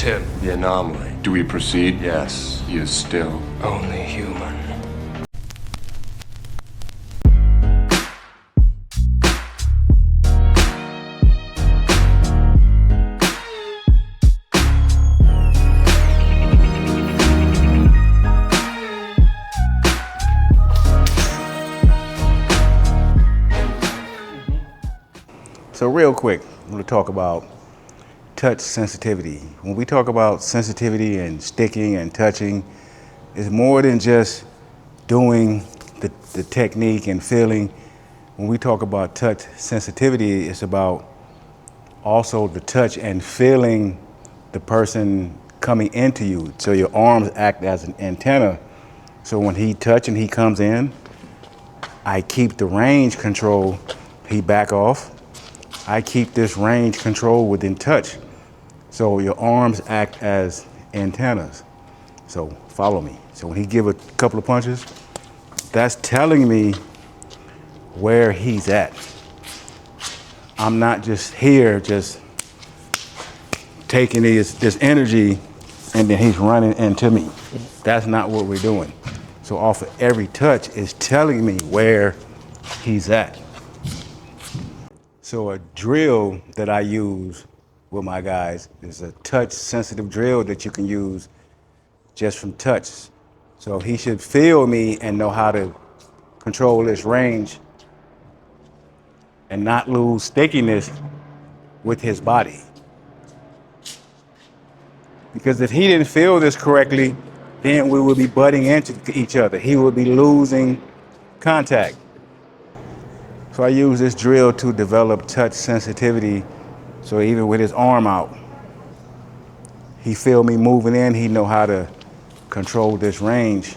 him. The anomaly. Do we proceed? Yes, he is still Only human. So real quick, I'm going to talk about touch sensitivity. When we talk about sensitivity and sticking and touching, it's more than just doing the technique and feeling. When we talk about touch sensitivity, it's about also the touch and feeling the person coming into you. So your arms act as an antenna. So when he touches and he comes in, I keep the range control, he back off. I keep this range control within touch. So your arms act as antennas. So follow me. So when he give a couple of punches, that's telling me where he's at. I'm not just here, just taking this energy and then he's running into me. That's not what we're doing. So off of every touch is telling me where he's at. So a drill that I use with my guys is a touch sensitive drill that you can use just from touch. So he should feel me and know how to control this range and not lose stickiness with his body. Because if he didn't feel this correctly, then we would be butting into each other. He would be losing contact. So I use this drill to develop touch sensitivity. So even with his arm out, he feel me moving in, he know how to control this range.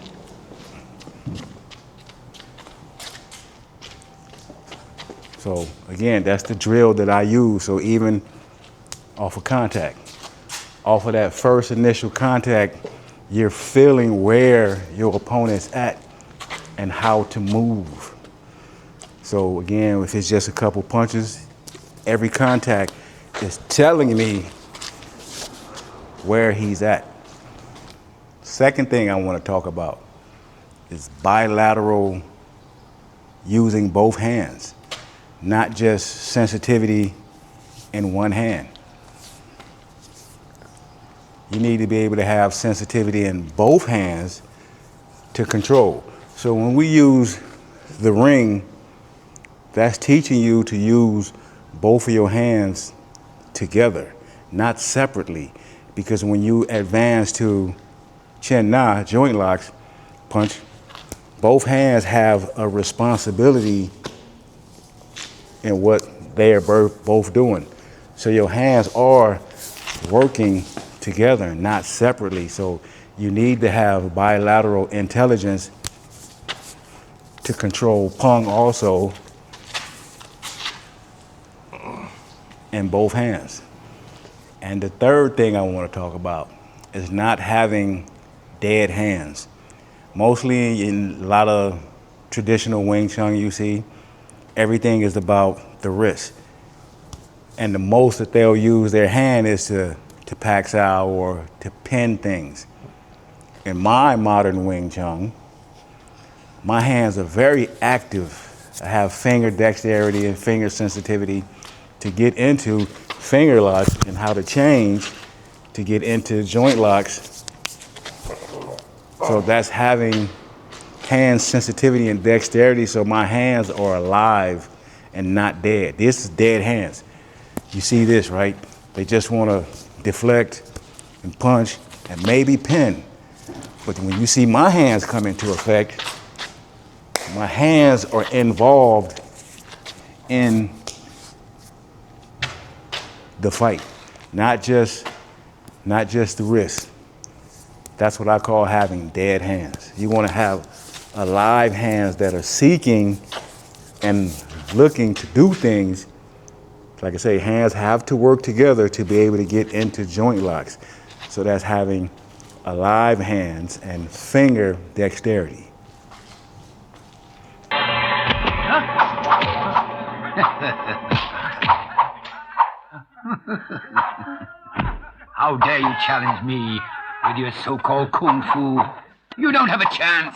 So again, that's the drill that I use. So even off of contact, off of that first initial contact, you're feeling where your opponent's at and how to move. So again, if it's just a couple punches, every contact is telling me where he's at. Second thing I want to talk about is bilateral, using both hands, not just sensitivity in one hand. You need to be able to have sensitivity in both hands to control. So when we use the ring, that's teaching you to use both of your hands together, not separately. Because when you advance to Chen Na, joint locks, punch, both hands have a responsibility in what they are both doing. So your hands are working together, not separately. So you need to have bilateral intelligence to control Pung also in both hands. And the third thing I want to talk about is not having dead hands. Mostly in a lot of traditional Wing Chun you see, everything is about the wrist. And the most that they'll use their hand is to tactile or to pin things. In my modern Wing Chun, my hands are very active. I have finger dexterity and finger sensitivity to get into finger locks and how to change to get into joint locks. So that's having hand sensitivity and dexterity, so my hands are alive and not dead. This is dead hands. You see this, right? They just want to deflect and punch and maybe pin. But when you see my hands come into effect, my hands are involved in the fight, not just the wrist. That's what I call having dead hands. You want to have alive hands that are seeking and looking to do things. Like I say, hands have to work together to be able to get into joint locks. So that's having alive hands and finger dexterity. How dare you challenge me with your so-called kung fu? You don't have a chance.